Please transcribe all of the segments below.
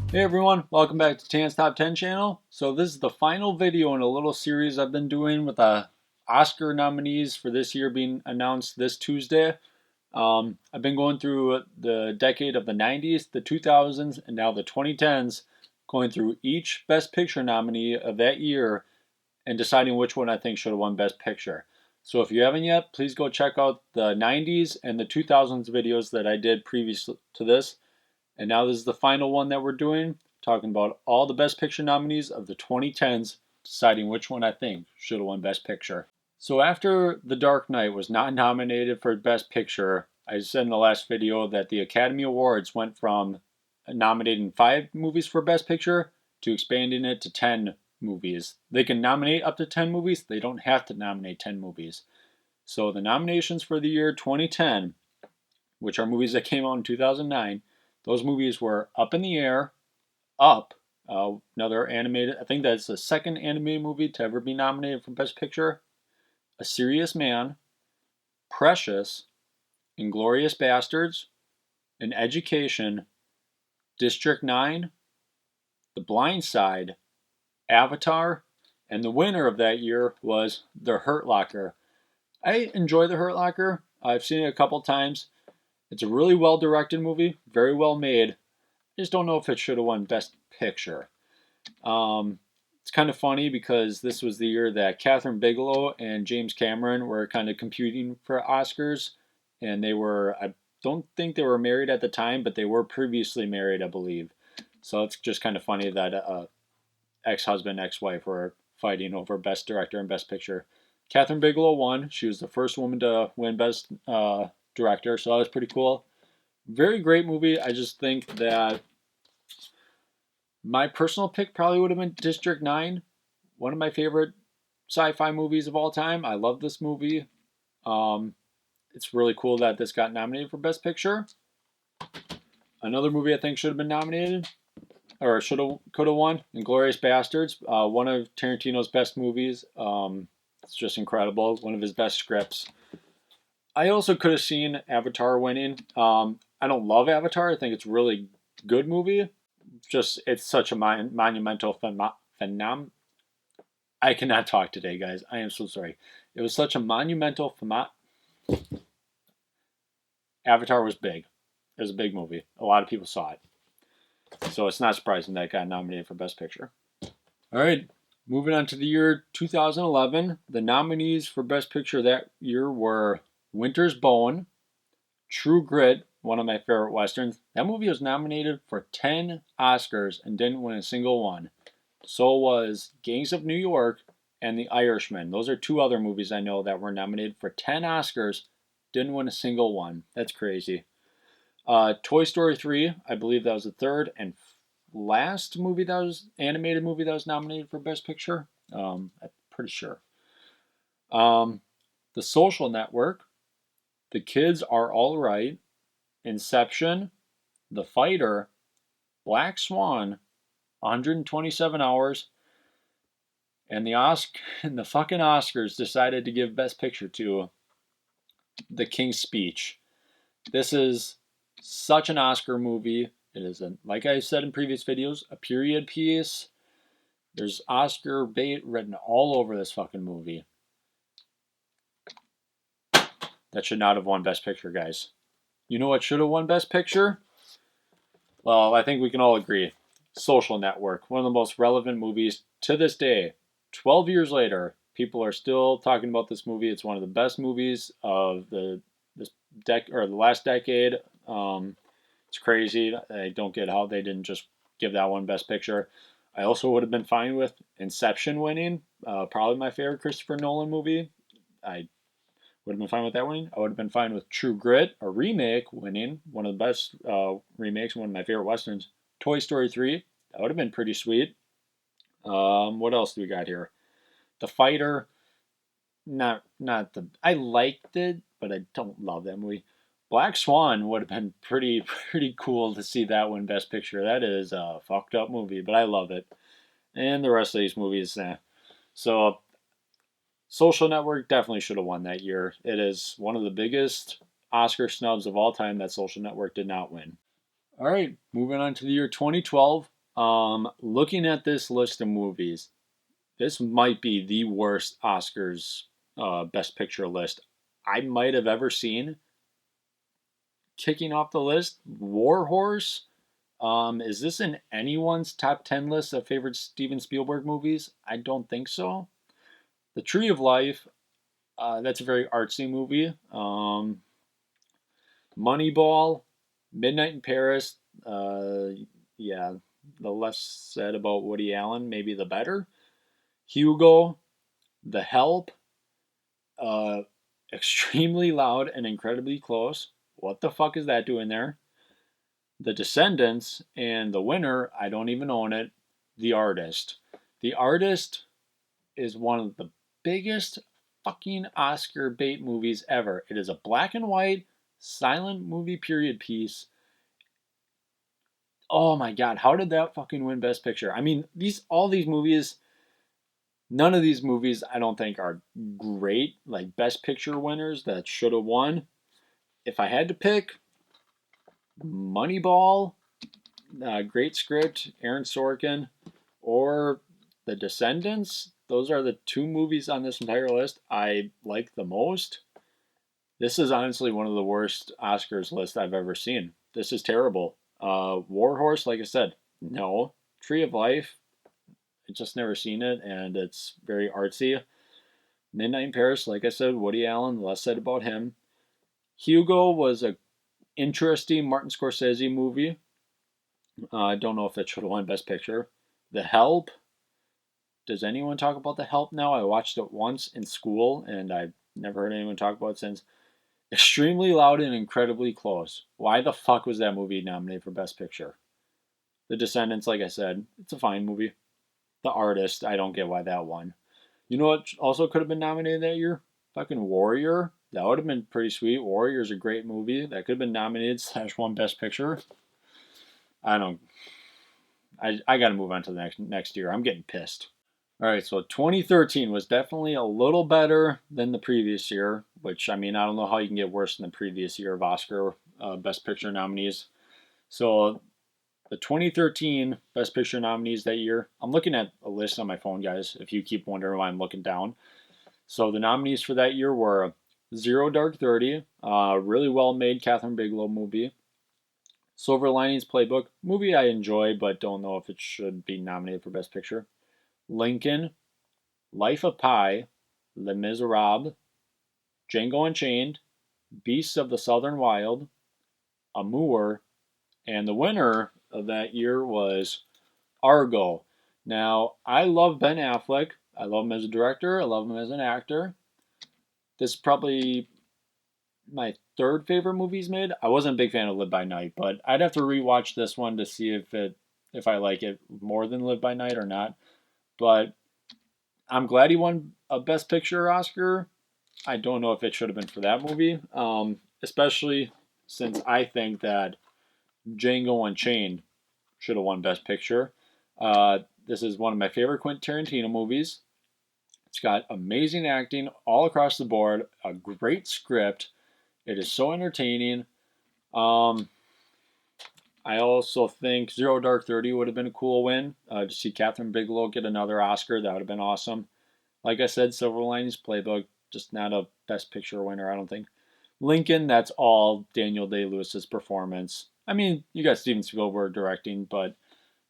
Hey everyone, welcome back to 2010's Top 10 channel. So this is the final video in a little series I've been doing with Oscar nominees for this year being announced this Tuesday. I've been going through the decade of the 90s, the 2000s, and now the 2010s, going through each Best Picture nominee of that year and deciding which one I think should have won Best Picture. So if you haven't yet, please go check out the 90s and the 2000s videos that I did previous to this. And now this is the final one that we're doing, talking about all the Best Picture nominees of the 2010s, deciding which one I think should have won Best Picture. So after The Dark Knight was not nominated for Best Picture, I said in the last video that the Academy Awards went from nominating 5 movies for Best Picture to expanding it to 10 movies. They can nominate up to 10 movies, they don't have to nominate 10 movies. So the nominations for the year 2010, which are movies that came out in 2009, those movies were Up in the Air, Up, another animated, I think that's the second animated movie to ever be nominated for Best Picture, A Serious Man, Precious, Inglorious Bastards, An Education, District 9, The Blind Side, Avatar, and the winner of that year was The Hurt Locker. I enjoy The Hurt Locker. I've seen it a couple times. It's a really well directed movie, very well made. I just don't know if it should have won Best Picture. It's kind of funny because this was the year that Catherine Bigelow and James Cameron were kind of competing for Oscars, and I don't think they were married at the time, but they were previously married, I believe. So it's just kind of funny that ex-husband, ex-wife were fighting over Best Director and Best Picture. Catherine Bigelow won. She was the first woman to win Best Director, so that was pretty cool. Very great movie. I just think that my personal pick probably would have been District 9, one of my favorite sci-fi movies of all time. I love this movie. Um, it's really cool that this got nominated for Best Picture. Another movie I think should have been nominated, or could have won, Inglorious Bastards, one of Tarantino's best movies. It's just incredible. One of his best scripts. I also could have seen Avatar winning. I don't love Avatar. I think it's a really good movie. Just it's such a monumental phenomenon. I cannot talk today, guys. I am so sorry. It was such a monumental phenomenon. Avatar was big. It was a big movie. A lot of people saw it. So it's not surprising that it got nominated for Best Picture. All right, moving on to the year 2011. The nominees for Best Picture that year were Winter's Bone, True Grit, one of my favorite westerns. That movie was nominated for 10 Oscars and didn't win a single one. So was Gangs of New York and The Irishman. Those are two other movies I know that were nominated for 10 Oscars, didn't win a single one. That's crazy. Toy Story 3, I believe that was the third and last movie that was animated movie that was nominated for Best Picture. I'm pretty sure. The Social Network, The Kids Are All Right, Inception, The Fighter, Black Swan, 127 Hours, and the fucking Oscars decided to give Best Picture to The King's Speech. This is such an Oscar movie. It is, like I said in previous videos, a period piece. There's Oscar bait written all over this fucking movie. That should not have won Best Picture, guys. You know what should have won Best Picture? Well, I think we can all agree. Social Network, one of the most relevant movies to this day. 12 years later, people are still talking about this movie. It's one of the best movies of the last decade. It's crazy. I don't get how they didn't just give that one Best Picture. I also would have been fine with Inception winning. Probably my favorite Christopher Nolan movie. I would have been fine with that winning. I would have been fine with True Grit, a remake, winning. One of the best remakes, one of my favorite westerns. Toy Story 3. That would have been pretty sweet. What else do we got here? The Fighter. I liked it, but I don't love that movie. Black Swan would have been pretty cool to see that one Best Picture. That is a fucked up movie, but I love it. And the rest of these movies, So, Social Network definitely should have won that year. It is one of the biggest Oscar snubs of all time that Social Network did not win. All right, moving on to the year 2012. Looking at this list of movies, this might be the worst Oscars Best Picture list I might have ever seen. Kicking off the list, War Horse. Is this in anyone's top 10 list of favorite Steven Spielberg movies? I don't think so. The Tree of Life, that's a very artsy movie. Moneyball, Midnight in Paris. Yeah, the less said about Woody Allen, maybe the better. Hugo, The Help, uh, Extremely Loud and Incredibly Close. What the fuck is that doing there? The Descendants, and the winner, I don't even own it, The Artist. The Artist is one of the biggest fucking Oscar bait movies ever. It is a black and white, silent movie period piece. Oh my god, how did that fucking win Best Picture? I mean, all these movies, none of these movies I don't think are great, like Best Picture winners that should have won. If I had to pick, Moneyball, great script, Aaron Sorkin, or The Descendants. Those are the two movies on this entire list I like the most. This is honestly one of the worst Oscars lists I've ever seen. This is terrible. War Horse, like I said, no. Tree of Life, I just never seen it, and it's very artsy. Midnight in Paris, like I said, Woody Allen, less said about him. Hugo was a interesting Martin Scorsese movie. I don't know if it should have won Best Picture. The Help. Does anyone talk about The Help now? I watched it once in school, and I've never heard anyone talk about it since. Extremely Loud and Incredibly Close. Why the fuck was that movie nominated for Best Picture? The Descendants, like I said, it's a fine movie. The Artist, I don't get why that won. You know what also could have been nominated that year? Fucking Warrior. That would have been pretty sweet. Warrior's a great movie. That could have been nominated / won Best Picture. I don't. I got to move on to the next year. I'm getting pissed. All right, so 2013 was definitely a little better than the previous year, which, I mean, I don't know how you can get worse than the previous year of Oscar Best Picture nominees. So the 2013 Best Picture nominees that year, I'm looking at a list on my phone, guys, if you keep wondering why I'm looking down. So the nominees for that year were Zero Dark 30, really well made Catherine Bigelow movie. Silver Linings Playbook, movie I enjoy but don't know if it should be nominated for Best Picture. Lincoln, Life of Pi, Les Miserables, Django Unchained, Beasts of the Southern Wild, Amour, and the winner of that year was Argo. Now, I love Ben Affleck. I love him as a director. I love him as an actor. This is probably my third favorite movie he's made. I wasn't a big fan of Live by Night, but I'd have to rewatch this one to see if I like it more than Live by Night or not. But I'm glad he won a Best Picture Oscar. I don't know if it should have been for that movie, especially since I think that Django Unchained should have won Best Picture. This is one of my favorite Quentin Tarantino movies. It's got amazing acting all across the board, a great script. It is so entertaining. I also think Zero Dark 30 would have been a cool win. To see Catherine Bigelow get another Oscar, that would have been awesome. Like I said, Silver Linings Playbook, just not a Best Picture winner, I don't think. Lincoln, that's all Daniel Day-Lewis's performance. I mean, you got Steven Spielberg directing, but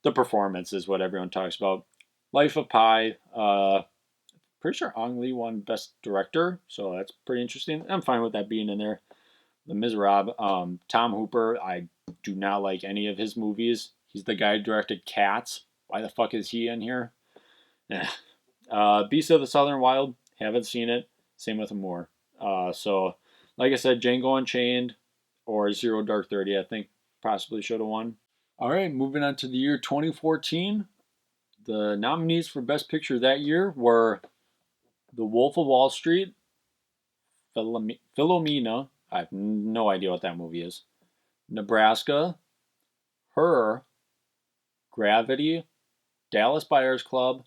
the performance is what everyone talks about. Life of Pi, pretty sure Ang Lee won Best Director, so that's pretty interesting. I'm fine with that being in there. Les Miserables, Tom Hooper, I do not like any of his movies. He's the guy who directed Cats. Why the fuck is he in here? Beast of the Southern Wild, haven't seen it. Same with Amour. So, like I said, Django Unchained or Zero Dark 30, I think possibly should have won. All right, moving on to the year 2014. The nominees for Best Picture that year were The Wolf of Wall Street, Philomena, I have no idea what that movie is, Nebraska, Her, Gravity, Dallas Buyers Club,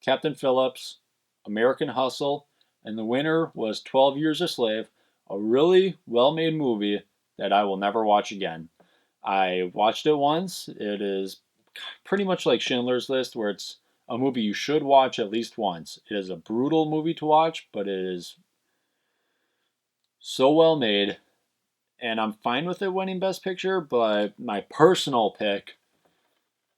Captain Phillips, American Hustle, and the winner was 12 Years a Slave, a really well-made movie that I will never watch again. I watched it once. It is pretty much like Schindler's List, where it's a movie you should watch at least once. It is a brutal movie to watch, but it is so well made, and I'm fine with it winning Best Picture. But my personal pick,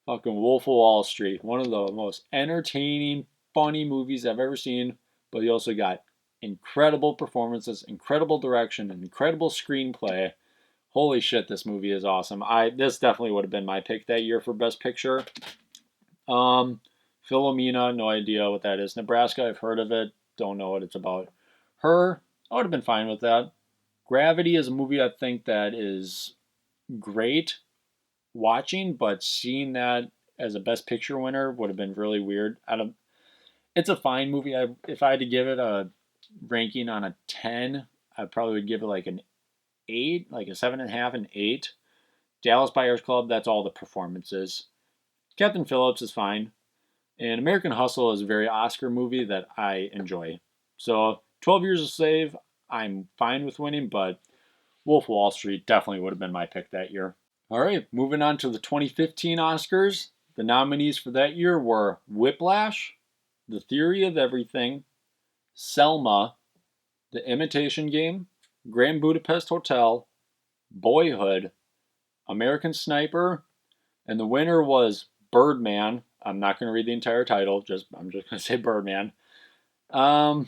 fucking Wolf of Wall Street, one of the most entertaining, funny movies I've ever seen. But you also got incredible performances, incredible direction, and incredible screenplay. Holy shit, this movie is awesome. This definitely would have been my pick that year for Best Picture. Um, Philomena, no idea what that is. Nebraska, I've heard of it, don't know what it's about. Her, I would have been fine with that. Gravity is a movie I think that is great watching, but seeing that as a Best Picture winner would have been really weird. It's a fine movie. If I had to give it a ranking on a 10, I probably would give it like an 8, like a 7.5, an 8. Dallas Buyers Club, that's all the performances. Captain Phillips is fine. And American Hustle is a very Oscar movie that I enjoy. So 12 Years a Slave, I'm fine with winning, but Wolf of Wall Street definitely would have been my pick that year. All right, moving on to the 2015 Oscars. The nominees for that year were Whiplash, The Theory of Everything, Selma, The Imitation Game, Grand Budapest Hotel, Boyhood, American Sniper, and the winner was Birdman. I'm not going to read the entire title. I'm just going to say Birdman. Um,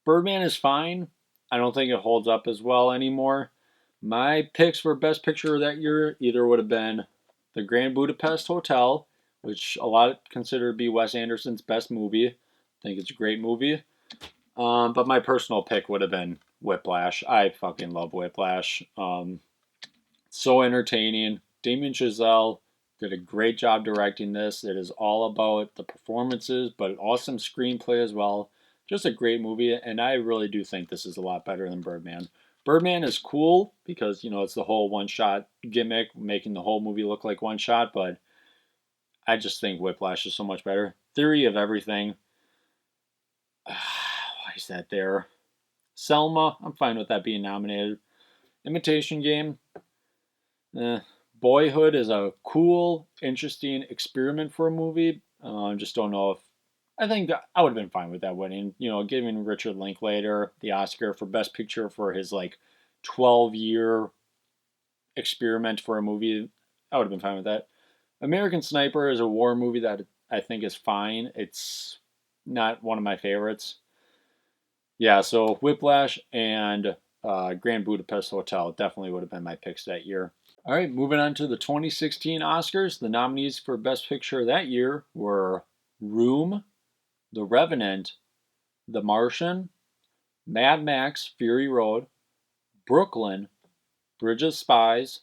Birdman is fine. I don't think it holds up as well anymore. My picks for Best Picture that year either would have been The Grand Budapest Hotel, which a lot consider to be Wes Anderson's best movie. I think it's a great movie. But my personal pick would have been Whiplash. I fucking love Whiplash. So entertaining. Damien Chazelle did a great job directing this. It is all about the performances, but awesome screenplay as well. Just a great movie, and I really do think this is a lot better than Birdman. Birdman is cool because, it's the whole one shot gimmick, making the whole movie look like one shot, but I just think Whiplash is so much better. Theory of Everything. Why is that there? Selma, I'm fine with that being nominated. Imitation Game. Boyhood is a cool, interesting experiment for a movie. Just don't know if I think I would have been fine with that winning. Giving Richard Linklater the Oscar for Best Picture for his 12-year experiment for a movie, I would have been fine with that. American Sniper is a war movie that I think is fine. It's not one of my favorites. Yeah, so Whiplash and Grand Budapest Hotel definitely would have been my picks that year. All right, moving on to the 2016 Oscars. The nominees for Best Picture that year were Room, The Revenant, The Martian, Mad Max Fury Road, Brooklyn, Bridge of Spies,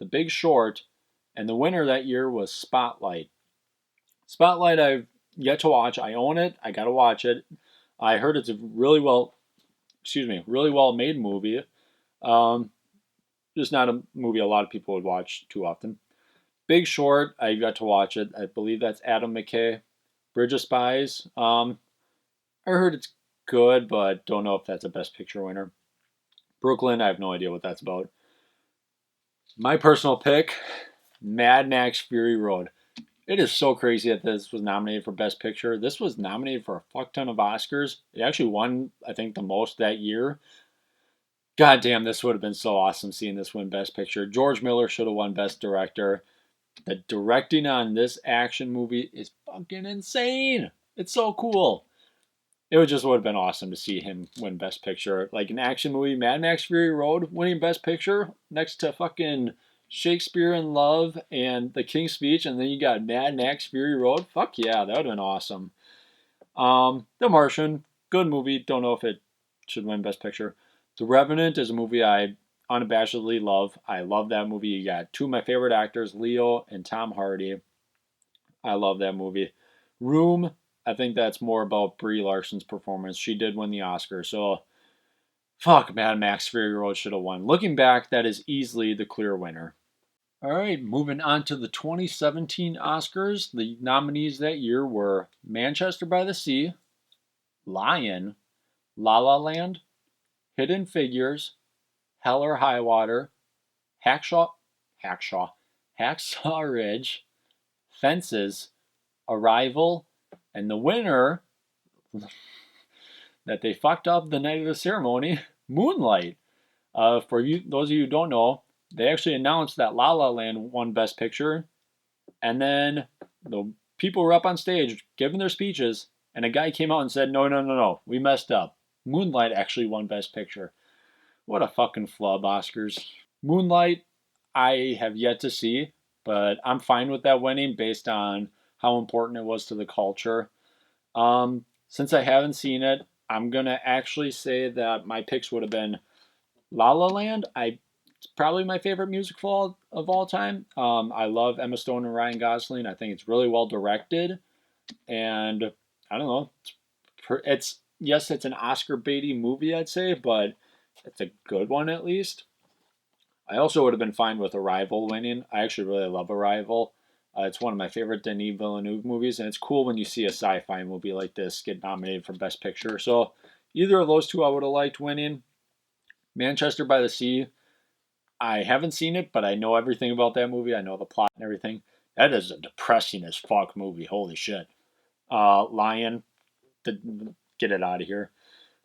The Big Short, and the winner that year was Spotlight. Spotlight I've yet to watch. I own it. I got to watch it. I heard it's a really well made movie. Um, just not a movie a lot of people would watch too often. Big Short, I got to watch it. I believe that's Adam McKay. Bridge of Spies. I heard it's good, but don't know if that's a Best Picture winner. Brooklyn, I have no idea what that's about. My personal pick, Mad Max Fury Road. It is so crazy that this was nominated for Best Picture. This was nominated for a fuck ton of Oscars. It actually won, I think, the most that year. God damn, this would have been so awesome seeing this win Best Picture. George Miller should have won Best Director. The directing on this action movie is fucking insane. It's so cool. It would have been awesome to see him win Best Picture. Like an action movie, Mad Max Fury Road winning Best Picture next to fucking Shakespeare in Love and The King's Speech, and then you got Mad Max Fury Road. Fuck yeah, that would have been awesome. The Martian, good movie. Don't know if it should win Best Picture. The Revenant is a movie I unabashedly love. I love that movie. You got two of my favorite actors, Leo and Tom Hardy. I love that movie. Room, I think that's more about Brie Larson's performance. She did win the Oscar, so fuck, Mad Max Fury Road should have won. Looking back, that is easily the clear winner. All right, moving on to the 2017 Oscars. The nominees that year were Manchester by the Sea, Lion, La La Land, Hidden Figures, Hell or High Water, Hacksaw, Hacksaw Ridge, Fences, Arrival, and the winner that they fucked up the night of the ceremony, Moonlight. For you, those of you who don't know, they actually announced that La La Land won Best Picture, and then the people were up on stage giving their speeches, and a guy came out and said, "No, no, no, no, we messed up. Moonlight actually won Best Picture." What a fucking flub, Oscars. Moonlight, I have yet to see, but I'm fine with that winning based on how important it was to the culture. Since I haven't seen it, I'm gonna actually say that my picks would have been La La Land. It's probably my favorite musical of all time. I love Emma Stone and Ryan Gosling. I think it's really well directed, and I don't know. It's yes, it's an Oscar baity movie, I'd say, but it's a good one at least. I also would have been fine with Arrival winning. I actually really love Arrival. It's one of my favorite Denis Villeneuve movies, and it's cool when you see a sci-fi movie like this get nominated for Best Picture. So either of those two I would have liked winning. Manchester by the Sea, I haven't seen it, but I know everything about that movie. I know the plot and everything. That is a depressing as fuck movie. Holy shit. Lion, get it out of here.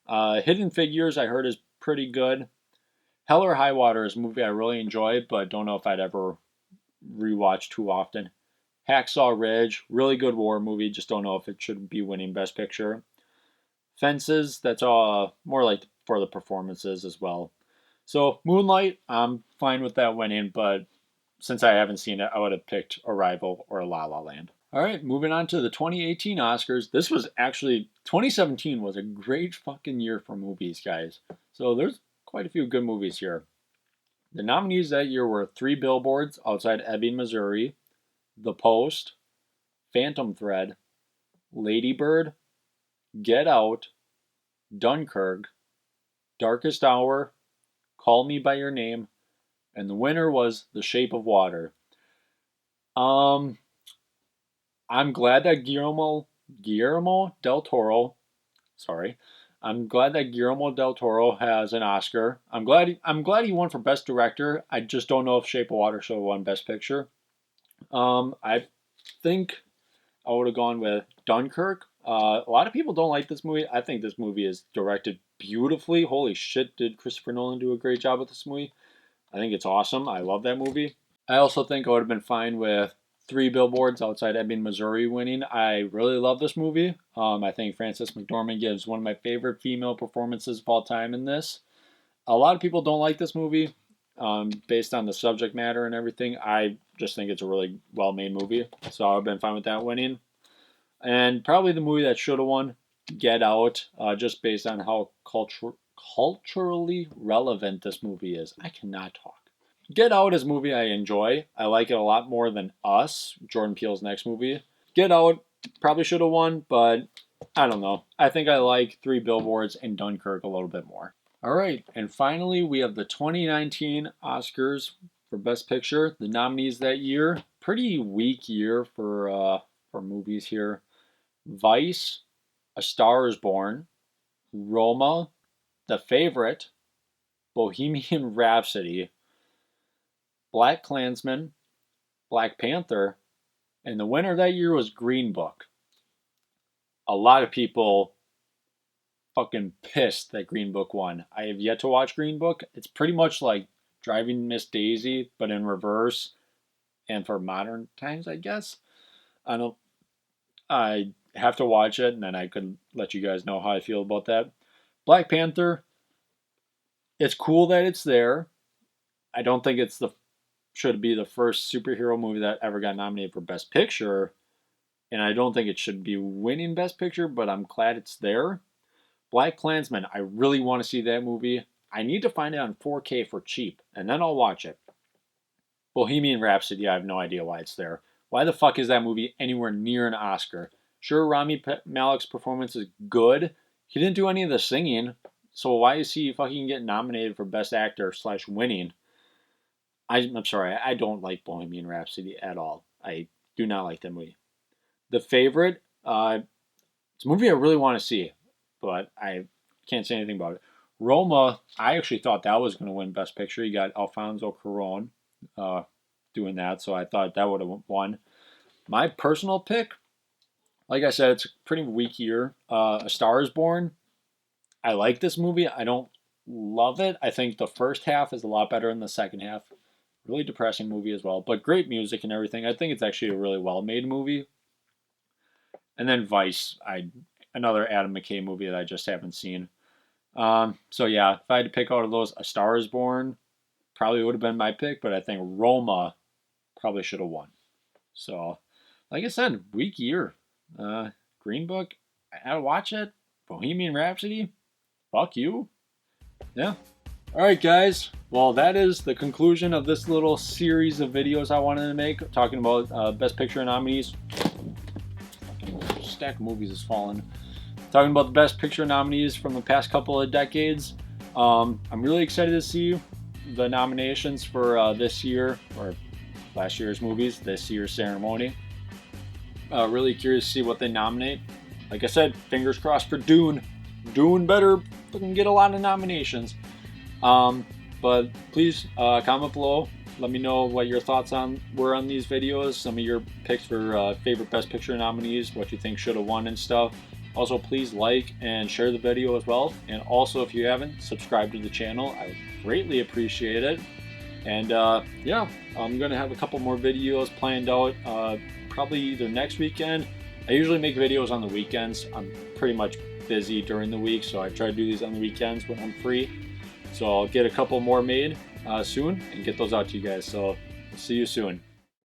Hidden Figures, I heard is pretty good. Hell or High Water is a movie I really enjoy, but don't know if I'd ever rewatch too often. Hacksaw Ridge, really good war movie. Just don't know if it should be winning Best Picture. Fences, that's more like for the performances as well. So Moonlight, I'm fine with that winning, but since I haven't seen it, I would have picked Arrival or La La Land. All right, moving on to the 2018 Oscars. This was actually 2017 was a great fucking year for movies, guys. So there's quite a few good movies here. The nominees that year were Three Billboards Outside Ebbing, Missouri, The Post, Phantom Thread, Lady Bird, Get Out, Dunkirk, Darkest Hour, Call Me by Your Name, and the winner was The Shape of Water. I'm glad that Guillermo del Toro, sorry, I'm glad that Guillermo del Toro has an Oscar. I'm glad he won for Best Director. I just don't know if Shape of Water should have won Best Picture. I think I would have gone with Dunkirk. A lot of people don't like this movie. I think this movie is directed beautifully. Holy shit, did Christopher Nolan do a great job with this movie? I think it's awesome. I love that movie. I also think I would have been fine with Three Billboards Outside Ebbing, Missouri winning. I really love this movie. I think Frances McDormand gives one of my favorite female performances of all time in this. A lot of people don't like this movie based on the subject matter and everything. I just think it's a really well-made movie, so I've been fine with that winning. And probably the movie that should have won, Get Out, just based on how culturally relevant this movie is. I cannot talk. Get Out is a movie I enjoy. I like it a lot more than Us, Jordan Peele's next movie. Get Out probably should have won, but I don't know. I think I like Three Billboards and Dunkirk a little bit more. All right, and finally we have the 2019 Oscars for Best Picture. The nominees that year, pretty weak year for movies here. Vice, A Star Is Born, Roma, The Favorite, Bohemian Rhapsody, Black Klansman, Black Panther, and the winner that year was Green Book. A lot of people fucking pissed that Green Book won. I have yet to watch Green Book. It's pretty much like Driving Miss Daisy, but in reverse and for modern times, I guess. I have to watch it, and then I could let you guys know how I feel about that. Black Panther, it's cool that it's there. I don't think it's the should be the first superhero movie that ever got nominated for Best Picture, and I don't think it should be winning Best Picture, but I'm glad it's there. Black Klansman, I really want to see that movie. I need to find it on 4K for cheap, and then I'll watch it. Bohemian Rhapsody, I have no idea why it's there. Why the fuck is that movie anywhere near an Oscar? Sure, Rami Malek's performance is good. He didn't do any of the singing, so why is he fucking getting nominated for Best Actor / winning? I'm sorry, I don't like Bohemian Rhapsody at all. I do not like that movie. The Favorite, it's a movie I really want to see, but I can't say anything about it. Roma, I actually thought that was going to win Best Picture. You got Alfonso Cuarón doing that, so I thought that would have won. My personal pick, like I said, it's a pretty weak year. A Star is Born. I like this movie. I don't love it. I think the first half is a lot better than the second half. Really depressing movie as well, but great music and everything. I think it's actually a really well made movie. And then Vice, another Adam McKay movie that I just haven't seen. So yeah, if I had to pick out of those, A Star is Born probably would have been my pick, but I think Roma probably should have won. So, like I said, weak year. Green Book, I gotta watch it. Bohemian Rhapsody, fuck you. Yeah. All right, guys. Well, that is the conclusion of this little series of videos I wanted to make, talking about Best Picture nominees. Stack of movies is falling. Talking about the Best Picture nominees from the past couple of decades. I'm really excited to see the nominations for this year, or last year's movies, this year's ceremony. Really curious to see what they nominate. Like I said, fingers crossed for Dune. Dune better fucking get a lot of nominations. But please comment below. Let me know what your thoughts were on these videos. Some of your picks for favorite Best Picture nominees, what you think should have won and stuff. Also, please like and share the video as well. And also, if you haven't, subscribe to the channel. I would greatly appreciate it. And yeah, I'm going to have a couple more videos planned out probably either next weekend. I usually make videos on the weekends. I'm pretty much busy during the week, so I try to do these on the weekends when I'm free. So I'll get a couple more made soon and get those out to you guys. So see you soon.